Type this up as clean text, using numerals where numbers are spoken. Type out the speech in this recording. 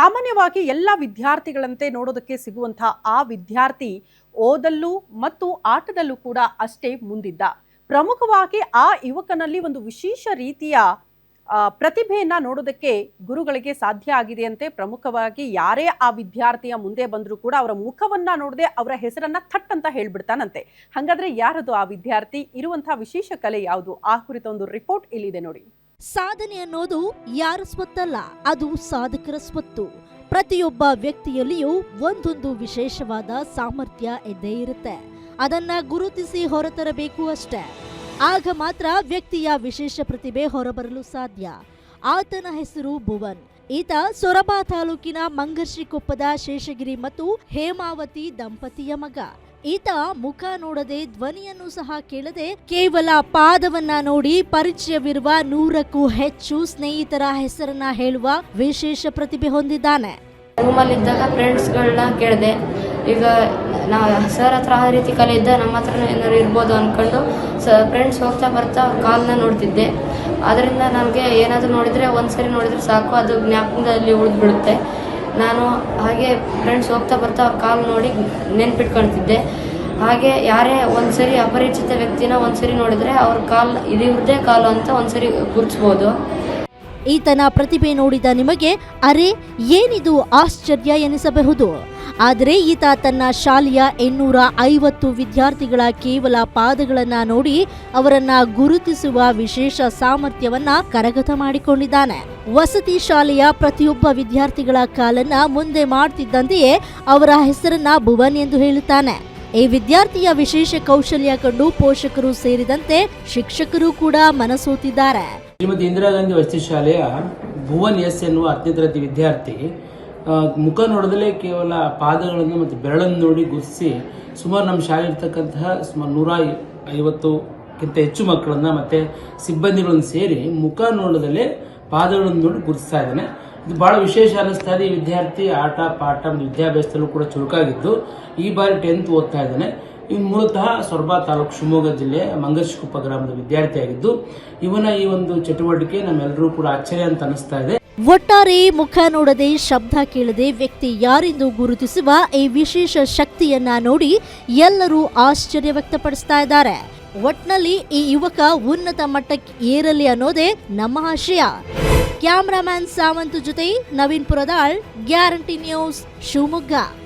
ಸಾಮಾನ್ಯವಾಗಿ ಎಲ್ಲ ವಿದ್ಯಾರ್ಥಿಗಳಂತೆ ನೋಡೋದಕ್ಕೆ ಸಿಗುವಂತಹ ಆ ವಿದ್ಯಾರ್ಥಿ ಓದಲ್ಲೂ ಮತ್ತು ಆಟದಲ್ಲೂ ಕೂಡ ಅಷ್ಟೇ ಮುಂದಿದ್ದ. ಪ್ರಮುಖವಾಗಿ ಆ ಯುವಕನಲ್ಲಿ ಒಂದು ವಿಶೇಷ ರೀತಿಯ ಪ್ರತಿಭೆಯನ್ನ ನೋಡೋದಕ್ಕೆ ಗುರುಗಳಿಗೆ ಸಾಧ್ಯ ಆಗಿದೆಯಂತೆ. ಪ್ರಮುಖವಾಗಿ ಯಾರೇ ಆ ವಿದ್ಯಾರ್ಥಿಯ ಮುಂದೆ ಬಂದರೂ ಕೂಡ ಅವರ ಮುಖವನ್ನ ನೋಡದೆ ಅವರ ಹೆಸರನ್ನ ಥಟ್ ಅಂತ ಹೇಳ್ಬಿಡ್ತಾನಂತೆ. ಹಾಗಾದ್ರೆ ಯಾರದು ಆ ವಿದ್ಯಾರ್ಥಿ, ಇರುವಂತಹ ವಿಶೇಷ ಕಲೆ ಯಾವುದು? ಆ ಕುರಿತ ಒಂದು ರಿಪೋರ್ಟ್ ಇಲ್ಲಿದೆ ನೋಡಿ. ಸಾಧನೆ ಅನ್ನೋದು ಯಾರ ಸ್ವತ್ತಲ್ಲ, ಅದು ಸಾಧಕರ ಸ್ವತ್ತು. ಪ್ರತಿಯೊಬ್ಬ ವ್ಯಕ್ತಿಯಲ್ಲಿಯೂ ಒಂದೊಂದು ವಿಶೇಷವಾದ ಸಾಮರ್ಥ್ಯ ಇದ್ದೇ ಇರುತ್ತೆ. ಅದನ್ನ ಗುರುತಿಸಿ ಹೊರತರಬೇಕು ಅಷ್ಟೇ. ಆಗ ಮಾತ್ರ ವ್ಯಕ್ತಿಯ ವಿಶೇಷ ಪ್ರತಿಭೆ ಹೊರಬರಲು ಸಾಧ್ಯ. ಆತನ ಹೆಸರು ಭುವನ್. ಈತ ಸೊರಬ ತಾಲೂಕಿನ ಮಂಗರ್ಷಿಕೊಪ್ಪದ ಶೇಷಗಿರಿ ಮತ್ತು ಹೇಮಾವತಿ ದಂಪತಿಯ ಮಗ. ಈತ ಮುಖ ನೋಡದೆ, ಧ್ವನಿಯನ್ನು ಸಹ ಕೇಳದೆ, ಕೇವಲ ಪಾದವನ್ನ ನೋಡಿ ಪರಿಚಯವಿರುವ 100ಕ್ಕೂ ಹೆಚ್ಚು ಸ್ನೇಹಿತರ ಹೆಸರನ್ನ ಹೇಳುವ ವಿಶೇಷ ಪ್ರತಿಭೆ ಹೊಂದಿದ್ದಾನೆ. ರೂಮಲ್ಲಿದ್ದಾಗ ಫ್ರೆಂಡ್ಸ್ಗಳನ್ನ ಕೇಳಿದೆ, ಈಗ ನಾವು ಸರ್ ಹತ್ರ ಆ ರೀತಿ ಕಲೆ ಇದ್ದ ನಮ್ಮ ಹತ್ರ ಏನಾದ್ರು ಇರ್ಬೋದು ಅಂದ್ಕೊಂಡು ಫ್ರೆಂಡ್ಸ್ ಹೋಗ್ತಾ ಬರ್ತಾ ಅವ್ರ ಕಾಲನ್ನ ನೋಡ್ತಿದ್ದೆ. ಅದರಿಂದ ನನಗೆ ಏನಾದರೂ ನೋಡಿದರೆ ಒಂದ್ಸರಿ ನೋಡಿದರೆ ಸಾಕು, ಅದು ಜ್ಞಾಪಕದಲ್ಲಿ ಉಳಿದ್ಬಿಡುತ್ತೆ. ನಾನು ಹಾಗೆ ಫ್ರೆಂಡ್ಸ್ ಹೋಗ್ತಾ ಬರ್ತಾ ಅವ್ರ ಕಾಲು ನೋಡಿ ನೆನ್ಪಿಟ್ಕೊಳ್ತಿದ್ದೆ. ಹಾಗೆ ಯಾರೇ ಒಂದ್ಸರಿ ಅಪರಿಚಿತ ವ್ಯಕ್ತಿನ ಒಂದ್ಸರಿ ನೋಡಿದರೆ ಅವ್ರ ಕಾಲು ಇದು ಇವ್ರದೇ ಕಾಲು ಅಂತ ಒಂದ್ಸರಿ ಗುರುತಿಸ್ಬೋದು. ಈತನ ಪ್ರತಿಭೆ ನೋಡಿದ ನಿಮಗೆ ಅರೆ ಏನಿದು ಆಶ್ಚರ್ಯ ಎನಿಸಬಹುದು. ಆದರೆ ಈತ ತನ್ನ ಶಾಲೆಯ 850 ವಿದ್ಯಾರ್ಥಿಗಳ ಕೇವಲ ಪಾದಗಳನ್ನ ನೋಡಿ ಅವರನ್ನ ಗುರುತಿಸುವ ವಿಶೇಷ ಸಾಮರ್ಥ್ಯವನ್ನ ಕರಗತ ಮಾಡಿಕೊಂಡಿದ್ದಾನೆ. ವಸತಿ ಶಾಲೆಯ ಪ್ರತಿಯೊಬ್ಬ ವಿದ್ಯಾರ್ಥಿಗಳ ಕಾಲನ್ನ ಮುಂದೆ ಮಾಡ್ತಿದ್ದಂತೆಯೇ ಅವರ ಹೆಸರನ್ನ ಭುವನ್ ಎಂದು ಹೇಳುತ್ತಾನೆ. ಈ ವಿದ್ಯಾರ್ಥಿಯ ವಿಶೇಷ ಕೌಶಲ್ಯ ಕಂಡು ಪೋಷಕರು ಸೇರಿದಂತೆ ಶಿಕ್ಷಕರು ಕೂಡ ಮನಸೋತಿದ್ದಾರೆ. ಶ್ರೀಮತಿ ಇಂದಿರಾ ಗಾಂಧಿ ವಸತಿ ಶಾಲೆಯ ಭುವನ್ ಎಸ್ ಎನ್ನುವ 10ನೇ ತರಗತಿ ವಿದ್ಯಾರ್ಥಿ ಮುಖ ನೋಡದಲ್ಲೇ ಕೇವಲ ಪಾದಗಳನ್ನು ಮತ್ತು ಬೆರಳನ್ನು ನೋಡಿ ಗುರುತಿಸಿ ಸುಮಾರು ನಮ್ಮ ಶಾಲೆ ಇರ್ತಕ್ಕಂತಹ ಸುಮಾರು 150ಕ್ಕಿಂತ ಹೆಚ್ಚು ಮಕ್ಕಳನ್ನ ಮತ್ತೆ ಸಿಬ್ಬಂದಿಗಳನ್ನು ಸೇರಿ ಮುಖ ನೋಡದಲ್ಲೇ ಪಾದಗಳನ್ನು ನೋಡಿ ಗುರುತಿಸ್ತಾ ಇದ್ದಾನೆ. ಇದು ಬಹಳ ವಿಶೇಷ ಅನ್ನಿಸ್ತಾ ಇದೆ. ಈ ವಿದ್ಯಾರ್ಥಿ ಆಟ ಪಾಠ ಮತ್ತು ವಿದ್ಯಾಭ್ಯಾಸದಲ್ಲೂ ಕೂಡ ಚುರುಕಾಗಿದ್ದು ಈ ಬಾರಿ 10th ಓದ್ತಾ ಇದ್ದಾನೆ. ಇವನು ಮೂಲತಃ ಸೊರಬ ತಾಲೂಕು ಶಿವಮೊಗ್ಗ ಜಿಲ್ಲೆ ಮಂಗರ್ಷಿಕೊಪ್ಪ ಗ್ರಾಮದ ವಿದ್ಯಾರ್ಥಿಯಾಗಿದ್ದು ಇವನ ಈ ಒಂದು ಚಟುವಟಿಕೆ ನಮ್ಮೆಲ್ಲರೂ ಕೂಡ ಆಶ್ಚರ್ಯ ಅಂತ ಅನಿಸ್ತಾ ಇದೆ. ಒಟ್ಟಾರೆ ಮುಖ ನೋಡದೆ, ಶಬ್ದ ಕೇಳದೆ ವ್ಯಕ್ತಿ ಯಾರೆಂದು ಗುರುತಿಸುವ ಈ ವಿಶೇಷ ಶಕ್ತಿಯನ್ನ ನೋಡಿ ಎಲ್ಲರೂ ಆಶ್ಚರ್ಯ ವ್ಯಕ್ತಪಡಿಸ್ತಾ ಇದ್ದಾರೆ. ಒಟ್ನಲ್ಲಿ ಈ ಯುವಕ ಉನ್ನತ ಮಟ್ಟಕ್ಕೆ ಏರಲಿ ಅನ್ನೋದೇ ನಮ್ಮ ಆಶಯ. ಕ್ಯಾಮರಾಮನ್ ಸಾವಂತ್ ಜೊತೆ ನವೀನ್ ಪುರದಾಳ್, ಗ್ಯಾರಂಟಿ ನ್ಯೂಸ್, ಶಿವಮೊಗ್ಗ.